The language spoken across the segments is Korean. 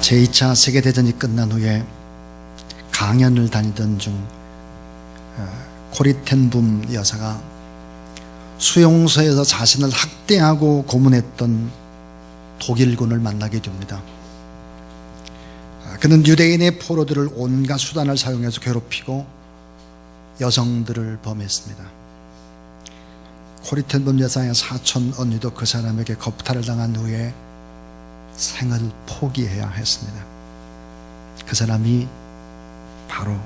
제2차 세계대전이 끝난 후에 강연을 다니던 중 코리텐붐 여사가 수용소에서 자신을 학대하고 고문했던 독일군을 만나게 됩니다. 그는 유대인의 포로들을 온갖 수단을 사용해서 괴롭히고 여성들을 범했습니다. 코리텐붐 여사의 사촌 언니도 그 사람에게 겁탈을 당한 후에 생을 포기해야 했습니다. 그 사람이 바로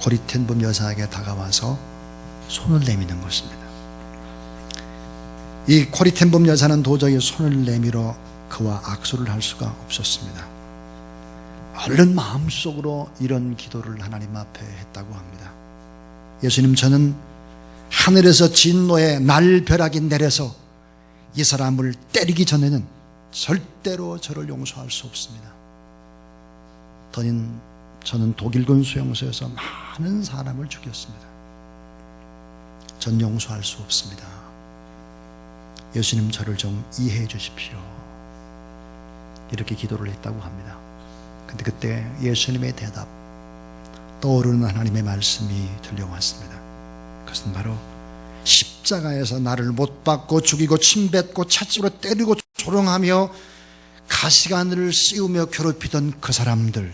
코리텐붐 여사에게 다가와서 손을 내미는 것입니다. 이 코리텐붐 여사는 도저히 손을 내밀어 그와 악수를 할 수가 없었습니다. 얼른 마음속으로 이런 기도를 하나님 앞에 했다고 합니다. 예수님, 저는 하늘에서 진노의 날벼락이 내려서 이 사람을 때리기 전에는 절대로 저를 용서할 수 없습니다. 저는 독일군 수용소에서 많은 사람을 죽였습니다. 전 용서할 수 없습니다. 예수님, 저를 좀 이해해 주십시오. 이렇게 기도를 했다고 합니다. 근데 그때 예수님의 대답, 떠오르는 하나님의 말씀이 들려왔습니다. 그것은 바로 십자가에서 나를 못 박고 죽이고 침뱉고 채찍으로 때리고 조롱하며 가시관을 씌우며 괴롭히던 그 사람들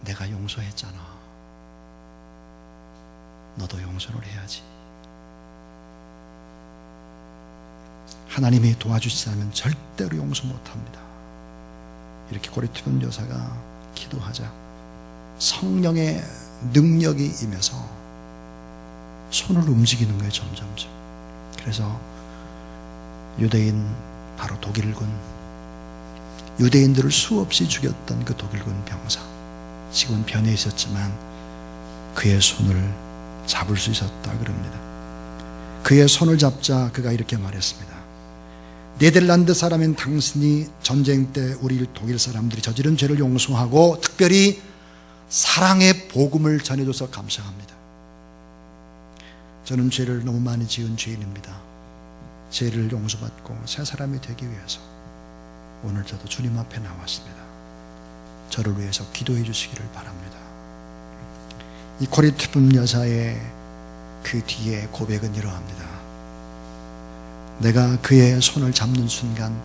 내가 용서했잖아. 너도 용서를 해야지. 하나님이 도와주시지 않으면 절대로 용서 못합니다. 이렇게 코리텐붐 여사가 기도하자 성령의 능력이 임해서 손을 움직이는 거예요. 점점점. 그래서 유대인, 바로 독일군, 유대인들을 수없이 죽였던 그 독일군 병사, 지금은 변해 있었지만 그의 손을 잡을 수 있었다 그럽니다. 그의 손을 잡자 그가 이렇게 말했습니다. 네덜란드 사람인 당신이 전쟁 때 우리 독일 사람들이 저지른 죄를 용서하고 특별히 사랑의 복음을 전해줘서 감사합니다. 저는 죄를 너무 많이 지은 죄인입니다. 죄를 용서받고 새 사람이 되기 위해서 오늘 저도 주님 앞에 나왔습니다. 저를 위해서 기도해 주시기를 바랍니다. 이 코리텐붐 여사의 그 뒤에 고백은 이러합니다. 내가 그의 손을 잡는 순간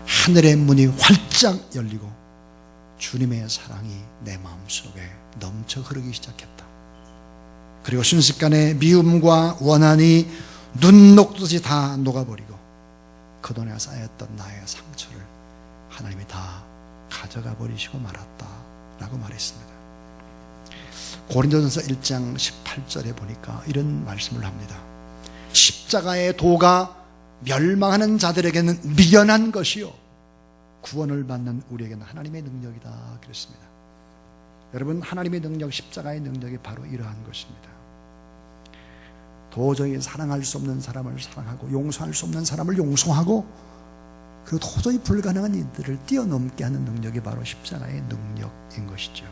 하늘의 문이 활짝 열리고 주님의 사랑이 내 마음속에 넘쳐 흐르기 시작했다. 그리고 순식간에 미움과 원한이 눈 녹듯이 다 녹아버리고 그동안에 쌓였던 나의 상처를 하나님이 다 가져가 버리시고 말았다 라고 말했습니다. 고린도전서 1장 18절에 보니까 이런 말씀을 합니다. 십자가의 도가 멸망하는 자들에게는 미련한 것이요 구원을 받는 우리에게는 하나님의 능력이다 그랬습니다. 여러분, 하나님의 능력, 십자가의 능력이 바로 이러한 것입니다. 도저히 사랑할 수 없는 사람을 사랑하고 용서할 수 없는 사람을 용서하고 그리고 도저히 불가능한 이들을 뛰어넘게 하는 능력이 바로 십자가의 능력인 것이죠.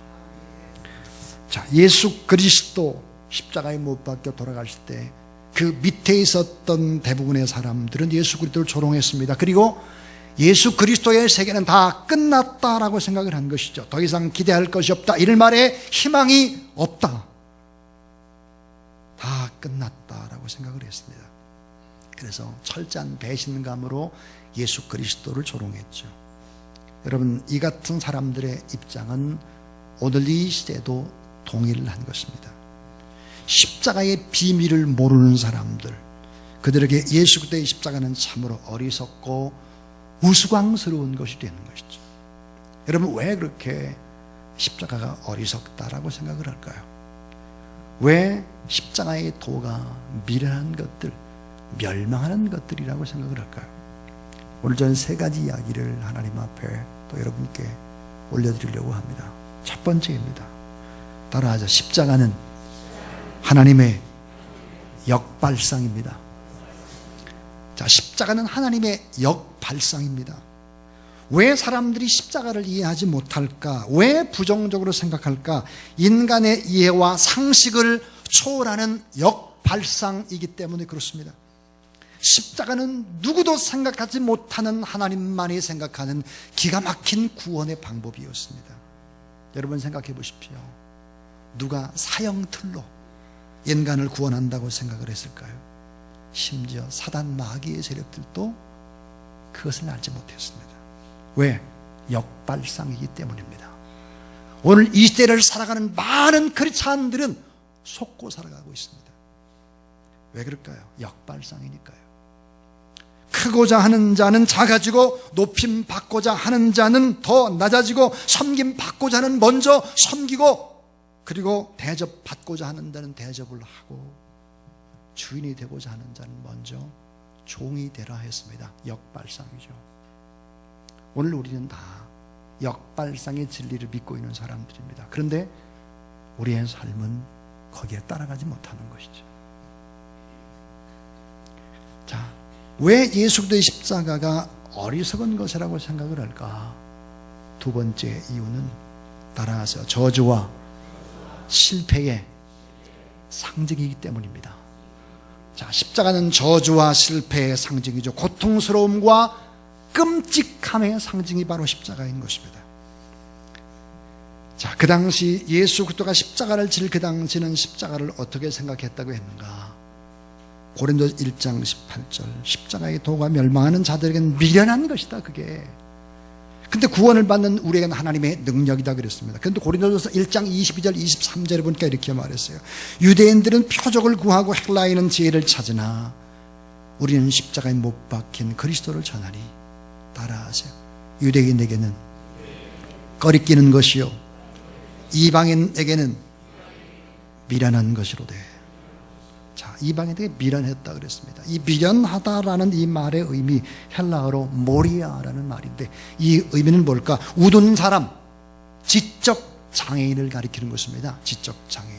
자, 예수 그리스도 십자가에 못 박혀 돌아가실 때 그 밑에 있었던 대부분의 사람들은 예수 그리스도를 조롱했습니다. 그리고 예수 그리스도의 세계는 다 끝났다라고 생각을 한 것이죠. 더 이상 기대할 것이 없다. 이를 말해 희망이 없다. 다 끝났다라고 생각을 했습니다. 그래서 철저한 배신감으로 예수 그리스도를 조롱했죠. 여러분, 이 같은 사람들의 입장은 오늘 이 시대도 동일한 것입니다. 십자가의 비밀을 모르는 사람들, 그들에게 예수 그리스도의 십자가는 참으로 어리석고 우스꽝스러운 것이 되는 것이죠. 여러분, 왜 그렇게 십자가가 어리석다라고 생각을 할까요? 왜 십자가의 도가 미련한 것들, 멸망하는 것들이라고 생각을 할까요? 오늘 저는 세 가지 이야기를 하나님 앞에 또 여러분께 올려드리려고 합니다. 첫 번째입니다. 따라하자. 십자가는 하나님의 역발상입니다. 자, 십자가는 하나님의 역발상입니다. 왜 사람들이 십자가를 이해하지 못할까? 왜 부정적으로 생각할까? 인간의 이해와 상식을 초월하는 역발상이기 때문에 그렇습니다. 십자가는 누구도 생각하지 못하는 하나님만이 생각하는 기가 막힌 구원의 방법이었습니다. 여러분 생각해 보십시오. 누가 사형틀로 인간을 구원한다고 생각을 했을까요? 심지어 사단 마귀의 세력들도 그것을 알지 못했습니다. 왜? 역발상이기 때문입니다. 오늘 이 시대를 살아가는 많은 크리스찬들은 속고 살아가고 있습니다. 왜 그럴까요? 역발상이니까요. 크고자 하는 자는 작아지고 높임 받고자 하는 자는 더 낮아지고 섬김 받고자 하는 먼저 섬기고, 그리고 대접 받고자 하는 자는 대접을 하고, 주인이 되고자 하는 자는 먼저 종이 되라 했습니다. 역발상이죠. 오늘 우리는 다 역발상의 진리를 믿고 있는 사람들입니다. 그런데 우리의 삶은 거기에 따라가지 못하는 것이죠. 자, 왜 예수 그리스도의 십자가가 어리석은 것이라고 생각을 할까? 두 번째 이유는 따라하세요. 저주와 실패의 상징이기 때문입니다. 자, 십자가는 저주와 실패의 상징이죠. 고통스러움과 끔찍함의 상징이 바로 십자가인 것입니다. 자, 그 당시 예수 그리스도가 십자가를 질 그 당시는 십자가를 어떻게 생각했다고 했는가? 고린도서 1장 18절, 십자가의 도가 멸망하는 자들에게는 미련한 것이다, 그게. 근데 구원을 받는 우리에게는 하나님의 능력이다 그랬습니다. 그런데 고린도서 1장 22절 23절에 보니까 이렇게 말했어요. 유대인들은 표적을 구하고 헬라인은 지혜를 찾으나 우리는 십자가에 못 박힌 그리스도를 전하니. 따라하세요. 유대인에게는 꺼리끼는 것이요 이방인에게는 미련한 것이로되. 자, 이방인에게 미련했다 그랬습니다. 이 미련하다라는 이 말의 의미, 헬라어로 모리아라는 말인데, 이 의미는 뭘까? 웃은 사람, 지적 장애인을 가리키는 것입니다. 지적 장애인.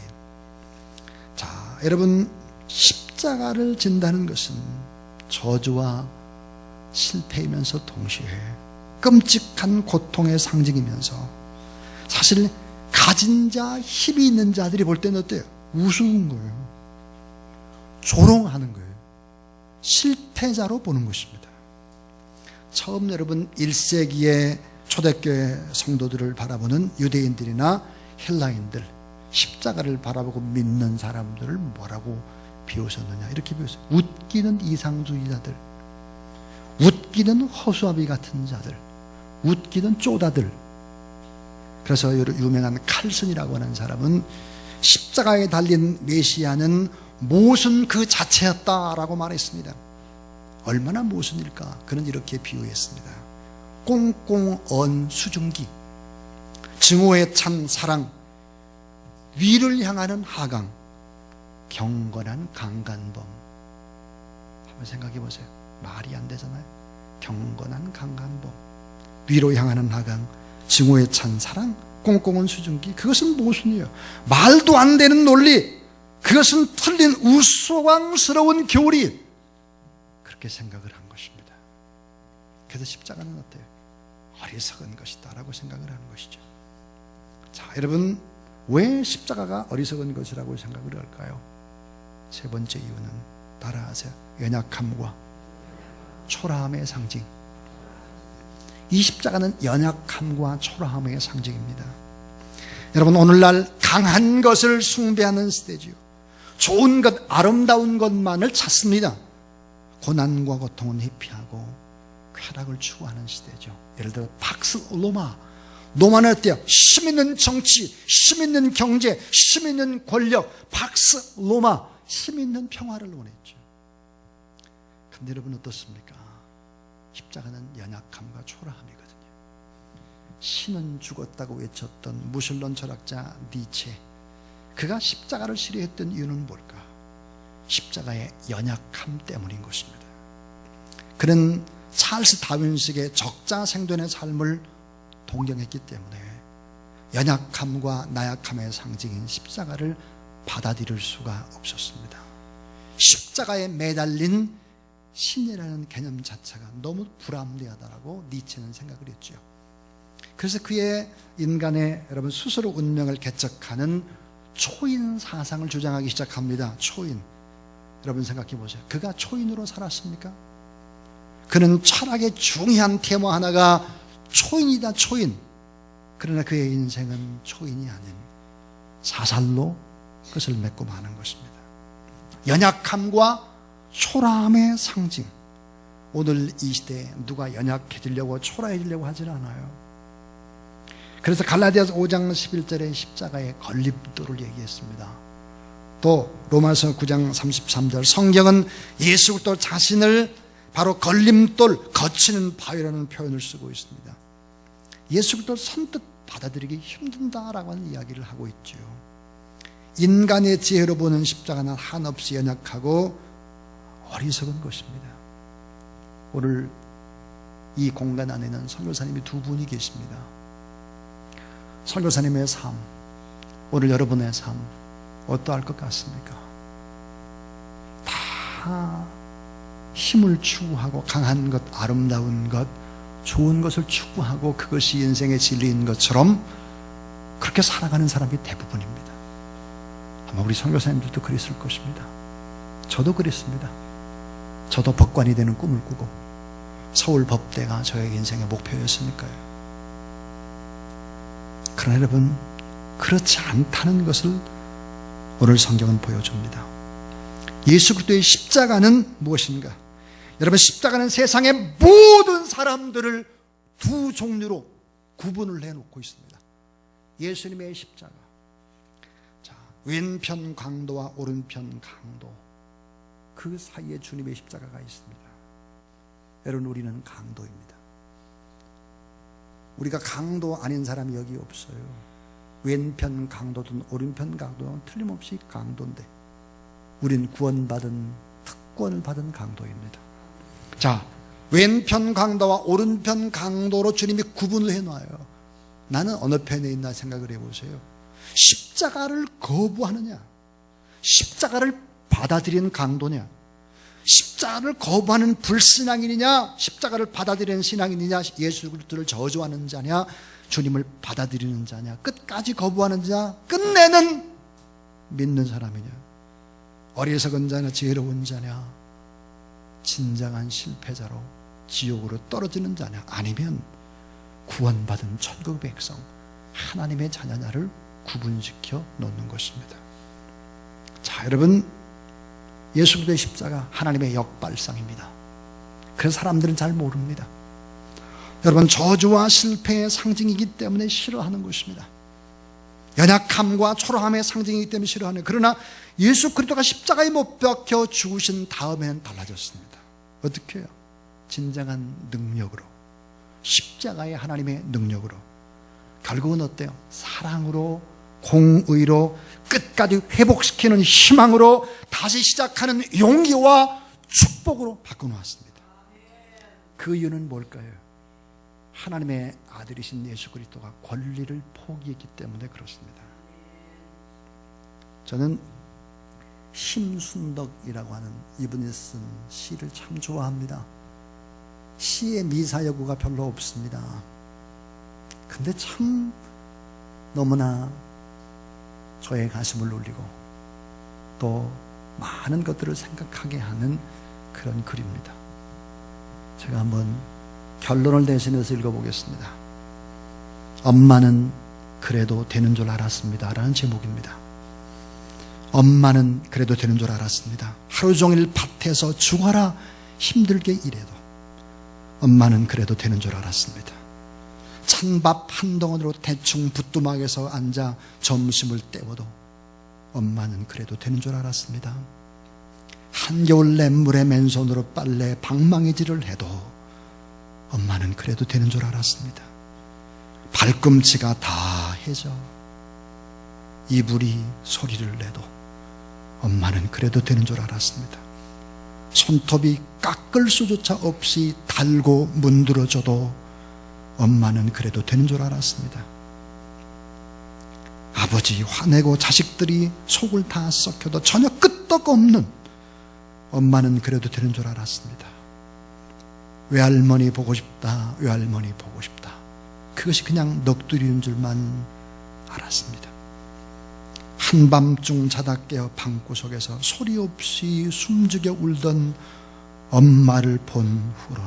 자, 여러분, 십자가를 진다는 것은 저주와 실패이면서 동시에 끔찍한 고통의 상징이면서, 사실 가진 자, 힘이 있는 자들이 볼 때는 어때요? 우스운 거예요. 조롱하는 거예요. 실패자로 보는 것입니다. 처음 여러분 1세기의 초대교회 성도들을 바라보는 유대인들이나 헬라인들, 십자가를 바라보고 믿는 사람들을 뭐라고 비웃었느냐? 이렇게 비웃어요. 웃기는 이상주의자들, 웃기는 허수아비 같은 자들, 웃기는 쪼다들. 그래서 유명한 칼슨이라고 하는 사람은 십자가에 달린 메시아는 모순 그 자체였다라고 말했습니다. 얼마나 모순일까? 그는 이렇게 비유했습니다. 꽁꽁 언 수증기, 증오에 찬 사랑, 위를 향하는 하강, 경건한 강간범. 한번 생각해 보세요. 말이 안 되잖아요. 경건한 강간범, 위로 향하는 하강, 증오에 찬 사랑, 꽁꽁 언 수증기. 그것은 모순이에요. 말도 안 되는 논리, 그것은 틀린 우스꽝스러운 교리, 그렇게 생각을 한 것입니다. 그래서 십자가는 어때요? 어리석은 것이다 라고 생각을 하는 것이죠. 자, 여러분, 왜 십자가가 어리석은 것이라고 생각을 할까요? 세 번째 이유는 따라하세요. 연약함과 초라함의 상징. 이 십자가는 연약함과 초라함의 상징입니다. 여러분, 오늘날 강한 것을 숭배하는 시대지요. 좋은 것, 아름다운 것만을 찾습니다. 고난과 고통은 회피하고 쾌락을 추구하는 시대죠. 예를 들어 팍스 로마, 노마는 어때요? 힘 있는 정치, 힘 있는 경제, 힘 있는 권력. 팍스 로마, 힘 있는 평화를 원했죠. 근데 여러분 어떻습니까? 십자가는 연약함과 초라함이거든요. 신은 죽었다고 외쳤던 무슬론 철학자 니체, 그가 십자가를 싫어했던 이유는 뭘까? 십자가의 연약함 때문인 것입니다. 그는 찰스 다윈식의 적자생존의 삶을 동경했기 때문에 연약함과 나약함의 상징인 십자가를 받아들일 수가 없었습니다. 십자가에 매달린 신이라는 개념 자체가 너무 불합리하다라고 니체는 생각을 했죠. 그래서 그의 인간의 여러분 스스로 운명을 개척하는 초인 사상을 주장하기 시작합니다. 초인. 여러분 생각해 보세요. 그가 초인으로 살았습니까? 그는 철학의 중요한 테마 하나가 초인이다, 초인. 그러나 그의 인생은 초인이 아닌 사살로 끝을 맺고 마는 것입니다. 연약함과 초라함의 상징. 오늘 이 시대에 누가 연약해지려고 초라해지려고 하질 않아요. 그래서 갈라디아서 5장 11절에 십자가의 걸림돌을 얘기했습니다. 또 로마서 9장 33절 성경은 예수 그리스도 자신을 바로 걸림돌, 거치는 바위라는 표현을 쓰고 있습니다. 예수 그리스도를 선뜻 받아들이기 힘든다라고 하는 이야기를 하고 있죠. 인간의 지혜로 보는 십자가는 한없이 연약하고 어리석은 것입니다. 오늘 이 공간 안에는 선교사님이 두 분이 계십니다. 선교사님의 삶, 오늘 여러분의 삶 어떠할 것 같습니까? 다 힘을 추구하고 강한 것, 아름다운 것, 좋은 것을 추구하고 그것이 인생의 진리인 것처럼 그렇게 살아가는 사람이 대부분입니다. 아마 우리 선교사님들도 그랬을 것입니다. 저도 그랬습니다. 저도 법관이 되는 꿈을 꾸고 서울 법대가 저의 인생의 목표였으니까요. 그러나 여러분, 그렇지 않다는 것을 오늘 성경은 보여줍니다. 예수 그리스도의 십자가는 무엇인가? 여러분, 십자가는 세상의 모든 사람들을 두 종류로 구분을 해놓고 있습니다. 예수님의 십자가, 자, 왼편 강도와 오른편 강도, 그 사이에 주님의 십자가가 있습니다. 여러분, 우리는 강도입니다. 우리가 강도 아닌 사람이 여기 없어요. 왼편 강도든 오른편 강도든 틀림없이 강도인데 우린 구원받은, 특권을 받은 강도입니다. 자, 왼편 강도와 오른편 강도로 주님이 구분을 해놔요. 나는 어느 편에 있나 생각을 해보세요. 십자가를 거부하느냐, 십자가를 받아들이는 강도냐, 십자가를 거부하는 불신앙인이냐, 십자가를 받아들이는 신앙인이냐, 예수 그리스도를 저주하는 자냐, 주님을 받아들이는 자냐, 끝까지 거부하는 자, 끝내는 믿는 사람이냐, 어리석은 자냐, 지혜로운 자냐, 진정한 실패자로 지옥으로 떨어지는 자냐, 아니면 구원받은 천국 백성, 하나님의 자녀냐를 구분시켜 놓는 것입니다. 자, 여러분, 예수 그리스도의 십자가 하나님의 역발상입니다. 그래서 사람들은 잘 모릅니다. 여러분, 저주와 실패의 상징이기 때문에 싫어하는 것입니다. 연약함과 초라함의 상징이기 때문에 싫어하는. 그러나 예수 그리스도가 십자가에 못 박혀 죽으신 다음에는 달라졌습니다. 어떻게 해요? 진정한 능력으로, 십자가의 하나님의 능력으로, 결국은 어때요? 사랑으로, 공의로, 끝까지 회복시키는 희망으로, 다시 시작하는 용기와 축복으로 바꿔놓았습니다. 그 이유는 뭘까요? 하나님의 아들이신 예수 그리스도가 권리를 포기했기 때문에 그렇습니다. 저는 심순덕이라고 하는 이분이 쓴 시를 참 좋아합니다. 시의 미사여구가 별로 없습니다. 근데 참 너무나 저의 가슴을 울리고 또 많은 것들을 생각하게 하는 그런 글입니다. 제가 한번 결론을 대신해서 읽어보겠습니다. 엄마는 그래도 되는 줄 알았습니다 라는 제목입니다. 엄마는 그래도 되는 줄 알았습니다. 하루 종일 밭에서 죽어라 힘들게 일해도 엄마는 그래도 되는 줄 알았습니다. 찬밥 한 덩어리로 대충 부뚜막에서 앉아 점심을 때워도 엄마는 그래도 되는 줄 알았습니다. 한겨울 냇물에 맨손으로 빨래 방망이질을 해도 엄마는 그래도 되는 줄 알았습니다. 발꿈치가 다 해져 이불이 소리를 내도 엄마는 그래도 되는 줄 알았습니다. 손톱이 깎을 수조차 없이 달고 문드러져도 엄마는 그래도 되는 줄 알았습니다. 아버지 화내고 자식들이 속을 다 썩혀도 전혀 끄떡없는 엄마는 그래도 되는 줄 알았습니다. 외할머니 보고 싶다, 외할머니 보고 싶다. 그것이 그냥 넋두리인 줄만 알았습니다. 한밤중 자다 깨어 방구석에서 소리 없이 숨죽여 울던 엄마를 본 후론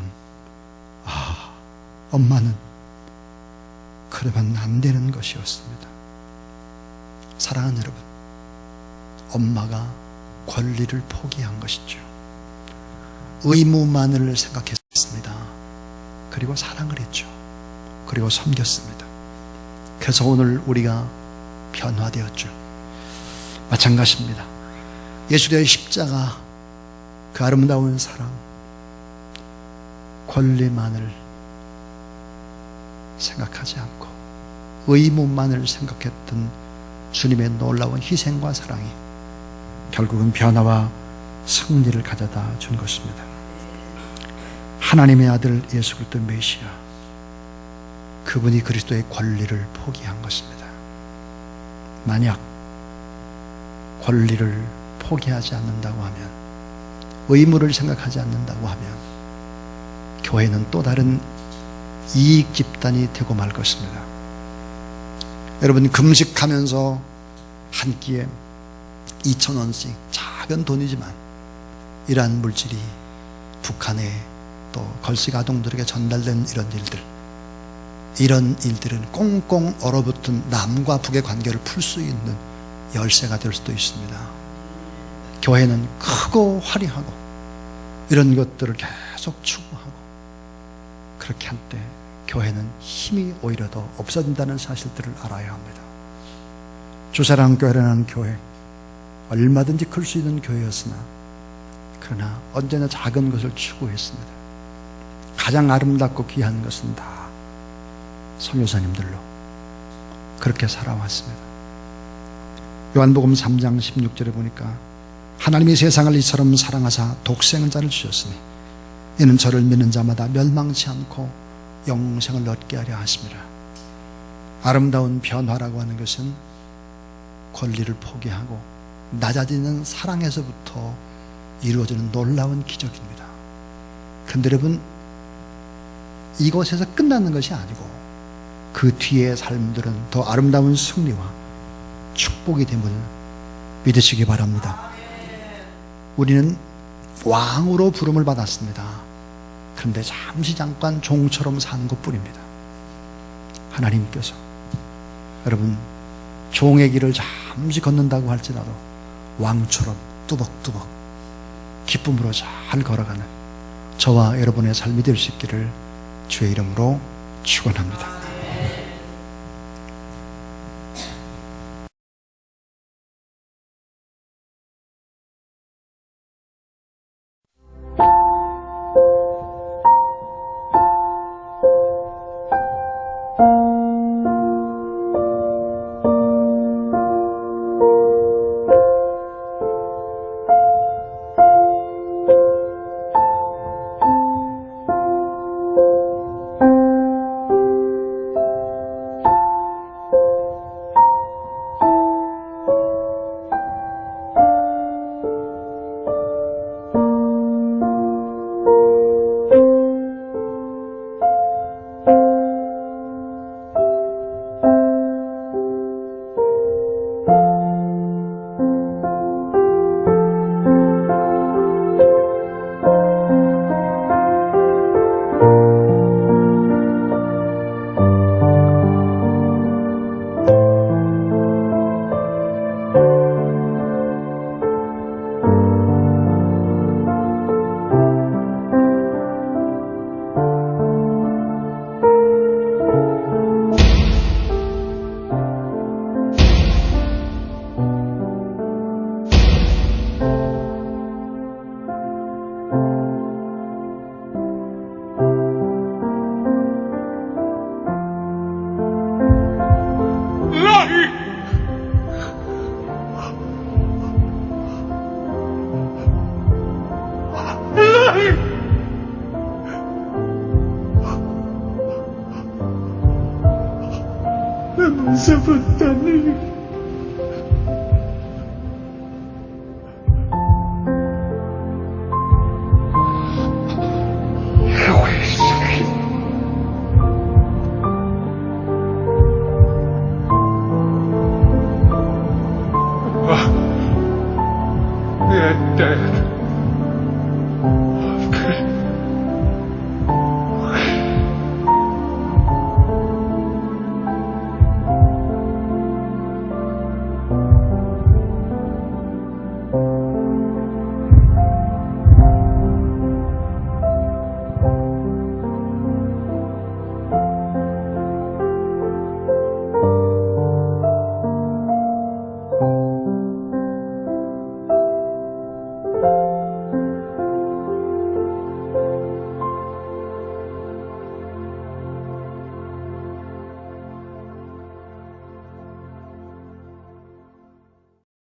엄마는 그러면 안 되는 것이었습니다. 사랑하는 여러분, 엄마가 권리를 포기한 것이죠. 의무만을 생각했습니다. 그리고 사랑을 했죠. 그리고 섬겼습니다. 그래서 오늘 우리가 변화되었죠. 마찬가지입니다. 예수의 십자가, 그 아름다운 사랑, 권리만을 생각하지 않고 의무만을 생각했던 주님의 놀라운 희생과 사랑이 결국은 변화와 승리를 가져다 준 것입니다. 하나님의 아들 예수 그리스도 메시아, 그분이 그리스도의 권리를 포기한 것입니다. 만약 권리를 포기하지 않는다고 하면, 의무를 생각하지 않는다고 하면 교회는 또 다른 이익 집단이 되고 말 것입니다. 여러분, 금식하면서 한 끼에 2,000원씩 작은 돈이지만 이러한 물질이 북한에 또 걸식 아동들에게 전달된 이런 일들은 꽁꽁 얼어붙은 남과 북의 관계를 풀 수 있는 열쇠가 될 수도 있습니다. 교회는 크고 화려하고 이런 것들을 계속 추구하고 그렇게 할 때 교회는 힘이 오히려 더 없어진다는 사실들을 알아야 합니다. 주사랑교회라는 교회, 얼마든지 클 수 있는 교회였으나 그러나 언제나 작은 것을 추구했습니다. 가장 아름답고 귀한 것은 다 선교사님들로 그렇게 살아왔습니다. 요한복음 3장 16절에 보니까 하나님이 세상을 이처럼 사랑하사 독생자를 주셨으니 이는 저를 믿는 자마다 멸망치 않고 영생을 얻게 하려 하심이라. 아름다운 변화라고 하는 것은 권리를 포기하고 낮아지는 사랑에서부터 이루어지는 놀라운 기적입니다. 그런데 여러분, 이것에서 끝나는 것이 아니고 그 뒤의 삶들은 더 아름다운 승리와 축복이 됨을 믿으시기 바랍니다. 우리는 왕으로 부름을 받았습니다. 그런데 잠깐 종처럼 사는 것뿐입니다. 하나님께서 여러분, 종의 길을 잠시 걷는다고 할지라도 왕처럼 뚜벅뚜벅 기쁨으로 잘 걸어가는 저와 여러분의 삶이 될 수 있기를 주의 이름으로 축원합니다. 무서웠다니.